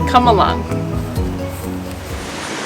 Come along.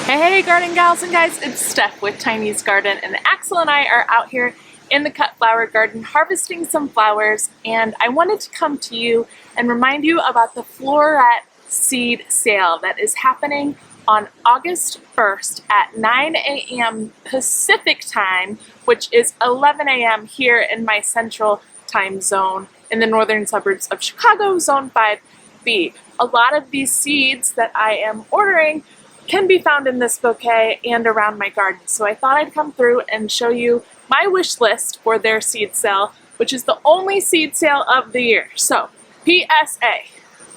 Hey garden gals and guys, it's Steph with Tiny's Garden, and Axel and I are out here in the cut flower garden harvesting some flowers, and I wanted to come to you and remind you about the Floret seed sale that is happening on August 1st at 9 a.m. Pacific time, which is 11 a.m. here in my central time zone in the northern suburbs of Chicago, Zone 5B. A lot of these seeds that I am ordering can be found in this bouquet and around my garden. So I thought I'd come through and show you my wish list for their seed sale, which is the only seed sale of the year. So PSA,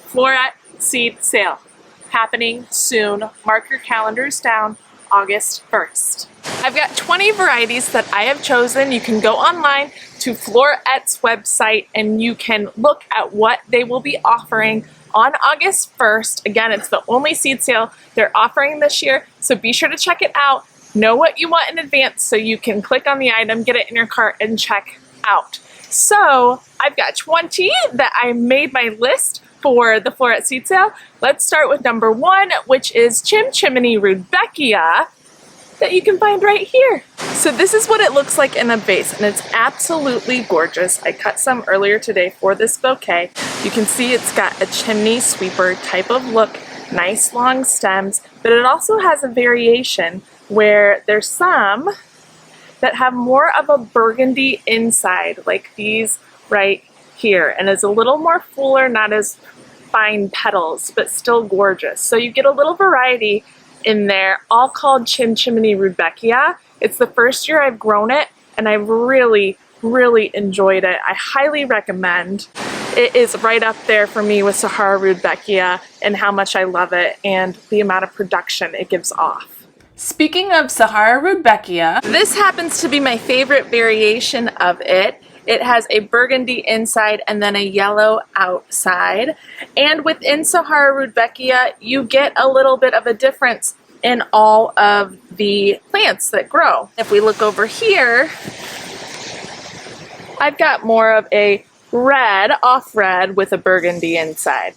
Floret seed sale happening soon. Mark your calendars down, August 1st. I've got 20 varieties that I have chosen. You can go online to Floret's website and you can look at what they will be offering on August 1st. Again, it's the only seed sale they're offering this year, so be sure to check it out. Know what you want in advance so you can click on the item, get it in your cart, and check out. So I've got 20 that I made my list for the Floret seed sale. Let's start with number 1, which is Chimney Rudbeckia, that you can find right here. So this is what it looks like in a vase, and it's absolutely gorgeous. I cut some earlier today for this bouquet. You can see it's got a chimney sweeper type of look, nice long stems, but it also has a variation where there's some that have more of a burgundy inside, like these right here, and is a little more fuller, not as fine petals, but still gorgeous. So you get a little variety in there, all called Chimney Rudbeckia. It's the first year I've grown it, and I've really enjoyed it. I highly recommend. It is right up there for me with Sahara Rudbeckia and how much I love it and the amount of production it gives off. Speaking of Sahara Rudbeckia, this happens to be my favorite variation of it. It has a burgundy inside and then a yellow outside. And within Sahara Rudbeckia, you get a little bit of a difference in all of the plants that grow. If we look over here, I've got more of a red, off red with a burgundy inside.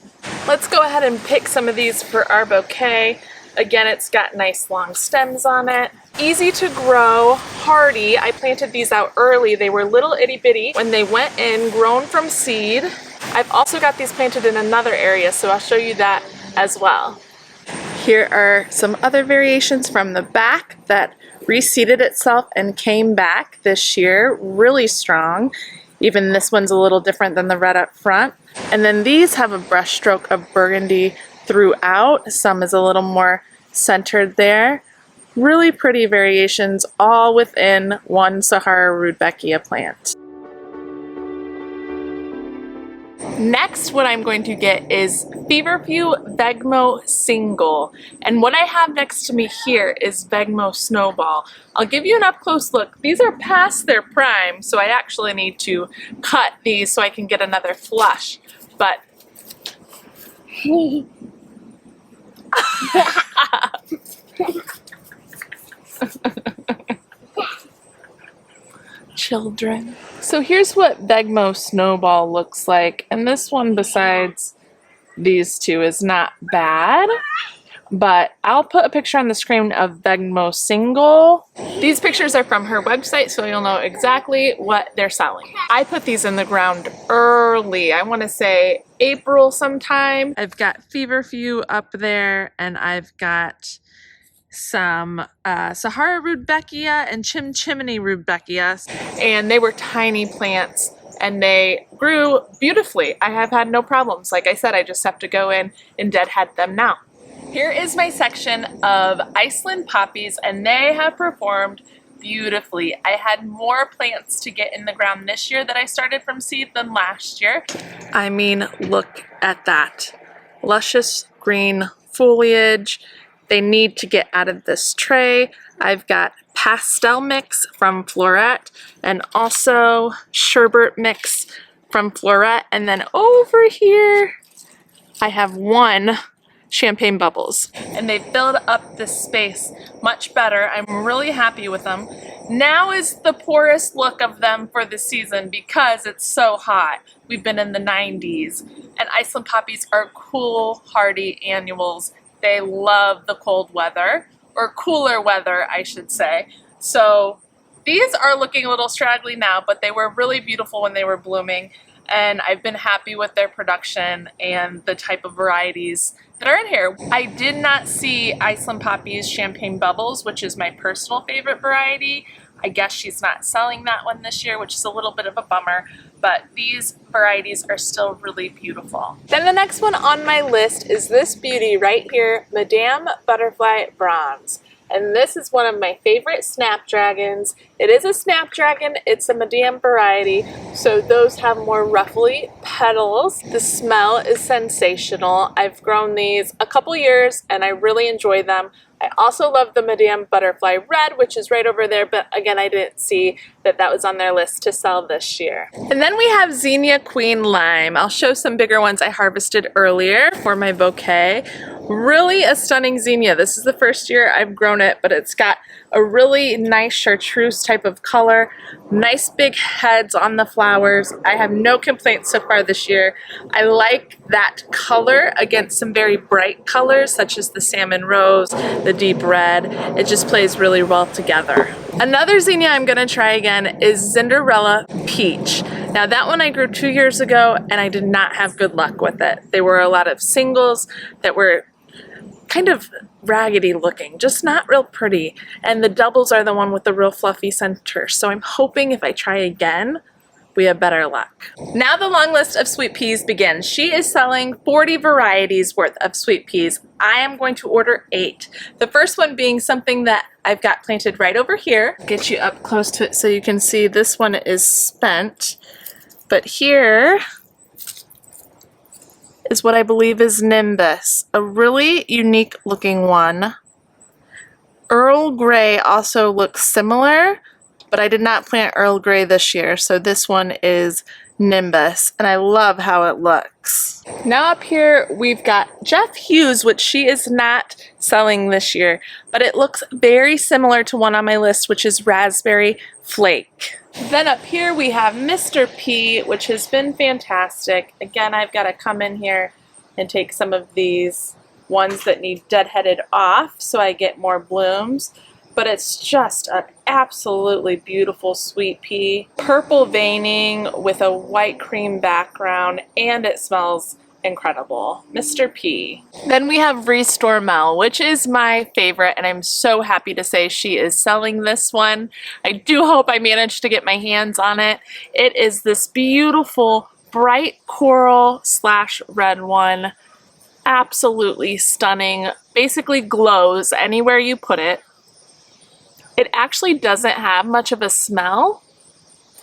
Let's go ahead and pick some of these for our bouquet. Again, it's got nice long stems on it. Easy to grow, hardy. I planted these out early. They were little itty bitty when they went in, grown from seed. I've also got these planted in another area, so I'll show you that as well. Here are some other variations from the back that reseeded itself and came back this year, really strong. Even this one's a little different than the red up front. And then these have a brush stroke of burgundy throughout. Some is a little more centered there. Really pretty variations, all within one Sahara Rudbeckia plant. Next, what I'm going to get is Feverfew Vegmo Single. And what I have next to me here is Vegmo Snowball. I'll give you an up-close look. These are past their prime, so I actually need to cut these so I can get another flush. But children. So here's what Vegmo Snowball looks like, and this one besides these two is not bad, but I'll put a picture on the screen of Vegmo Single. These pictures are from her website, so you'll know exactly what they're selling. I put these in the ground early, I want to say April sometime. I've got Feverfew up there, and I've got some Sahara Rudbeckia and Chimney Rudbeckia, and they were tiny plants and they grew beautifully. I have had no problems. Like I said, I just have to go in and deadhead them now. Here is my section of Iceland poppies, and they have performed beautifully. I had more plants to get in the ground this year that I started from seed than last year. I mean, look at that. Luscious green foliage. They need to get out of this tray. I've got pastel mix from Floret and also sherbet mix from Floret. And then over here, I have one champagne bubbles. And they filled up this space much better. I'm really happy with them. Now is the poorest look of them for the season because it's so hot. We've been in the 90s. And Iceland poppies are cool, hardy annuals. They love the cold weather, or cooler weather, I should say. So these are looking a little straggly now, but they were really beautiful when they were blooming. And I've been happy with their production and the type of varieties that are in here. I did not see Iceland poppies champagne bubbles, which is my personal favorite variety. I guess she's not selling that one this year, which is a little bit of a bummer, but these varieties are still really beautiful. Then the next one on my list is this beauty right here, Madame Butterfly Bronze. And this is one of my favorite Snapdragons. It is a Snapdragon, it's a Madame variety, so those have more ruffly petals. The smell is sensational. I've grown these a couple years and I really enjoy them. I also love the Madame Butterfly Red, which is right over there, but again, I didn't see that that was on their list to sell this year. And then we have Zinnia Queen Lime. I'll show some bigger ones I harvested earlier for my bouquet. Really a stunning zinnia. This is the first year I've grown it, but it's got a really nice chartreuse type of color, nice big heads on the flowers. I have no complaints so far this year. I like that color against some very bright colors such as the salmon rose, the deep red. It just plays really well together. Another zinnia I'm gonna try again is Cinderella Peach. Now that one I grew 2 years ago and I did not have good luck with it. There were a lot of singles that were kind of raggedy looking, just not real pretty. And the doubles are the one with the real fluffy center. So I'm hoping if I try again, we have better luck. Now the long list of sweet peas begins. She is selling 40 varieties worth of sweet peas. I am going to order 8. The first one being something that I've got planted right over here. Get you up close to it so you can see this one is spent. But here is what I believe is Nimbus, a really unique looking one. Earl Grey also looks similar, but I did not plant Earl Grey this year, so this one is Nimbus, and I love how it looks. Now up here we've got Jeff Hughes, which she is not selling this year, but it looks very similar to one on my list, which is Raspberry Flake. Then up here we have Mr. P, which has been fantastic. Again, I've got to come in here and take some of these ones that need deadheaded off so I get more blooms. But it's just an absolutely beautiful sweet pea. Purple veining with a white cream background, and it smells incredible. Mr. P. Then we have Restore Mel, which is my favorite, and I'm so happy to say she is selling this one. I do hope I manage to get my hands on it. It is this beautiful bright coral / red one. Absolutely stunning. Basically glows anywhere you put it. It actually doesn't have much of a smell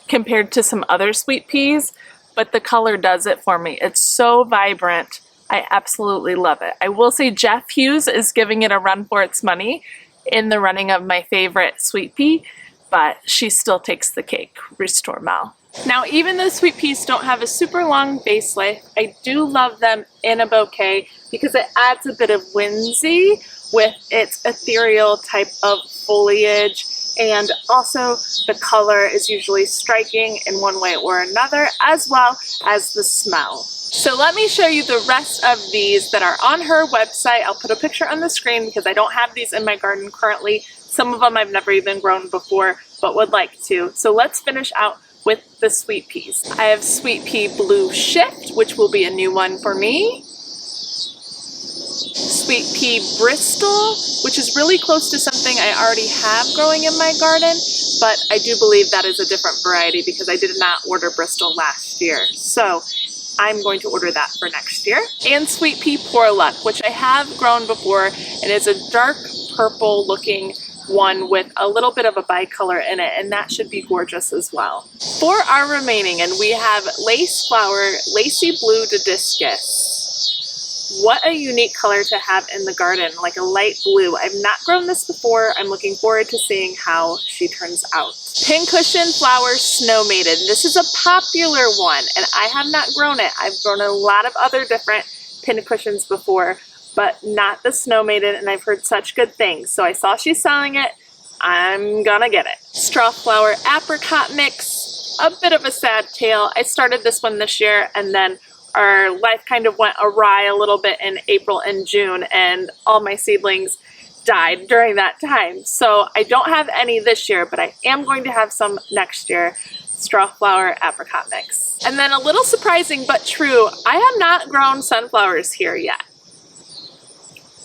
compared to some other sweet peas, but the color does it for me. It's so vibrant. I absolutely love it. I will say Jeff Hughes is giving it a run for its money in the running of my favorite sweet pea, but she still takes the cake, Restore Mel. Now, even though sweet peas don't have a super long base life, I do love them in a bouquet because it adds a bit of whimsy with its ethereal type of foliage, and also the color is usually striking in one way or another, as well as the smell. So let me show you the rest of these that are on her website. I'll put a picture on the screen because I don't have these in my garden currently. Some of them I've never even grown before, but would like to. So let's finish out with the sweet peas. I have Sweet Pea Blue Shift, which will be a new one for me. Sweet Pea Bristol, which is really close to something I already have growing in my garden, but I do believe that is a different variety because I did not order Bristol last year. So I'm going to order that for next year. And Sweet Pea Poor Luck, which I have grown before, and is a dark purple looking one with a little bit of a bicolor in it, and that should be gorgeous as well. For our remaining, and we have Lace Flower Lacy Blue Didiscus. What a unique color to have in the garden, like a light blue. I've not grown this before. I'm looking forward to seeing how she turns out. Pincushion Flower Snow Maiden. This is a popular one, and I have not grown it. I've grown a lot of other different pincushions before, but not the Snow Maiden, and I've heard such good things. So I saw she's selling it. I'm gonna get it. Straw flower apricot mix, a bit of a sad tale. I started this one this year, and then our life kind of went awry a little bit in April and June, and all my seedlings died during that time. So I don't have any this year, but I am going to have some next year. Straw flower apricot mix. And then a little surprising but true, I have not grown sunflowers here yet.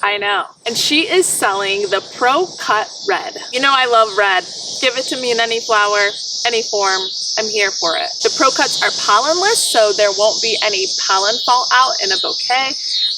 I know. And she is selling the Pro Cut Red. You know I love red. Give it to me in any flower, any form. I'm here for it. The Pro Cuts are pollenless, so there won't be any pollen fall out in a bouquet.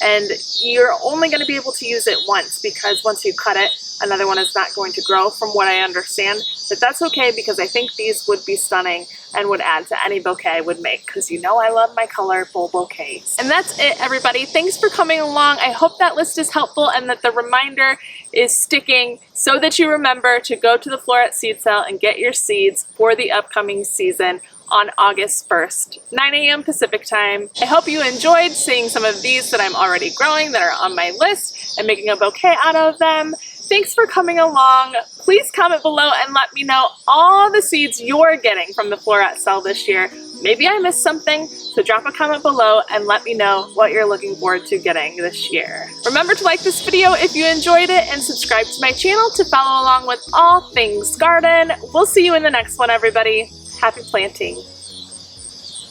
And you're only going to be able to use it once, because once you cut it, another one is not going to grow, from what I understand. But that's okay, because I think these would be stunning and would add to any bouquet I would make, because you know I love my colorful bouquets. And that's it, everybody. Thanks for coming along. I hope that list is helpful and that the reminder is sticking, so that you remember to go to the Floret seed sale and get your seeds for the upcoming season on August 1st, 9 a.m. Pacific time. I hope you enjoyed seeing some of these that I'm already growing that are on my list and making a bouquet out of them. Thanks for coming along. Please comment below and let me know all the seeds you're getting from the Floret sale this year. Maybe I missed something, so drop a comment below and let me know what you're looking forward to getting this year. Remember to like this video if you enjoyed it, and subscribe to my channel to follow along with all things garden. We'll see you in the next one, everybody. Happy planting.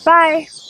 Bye.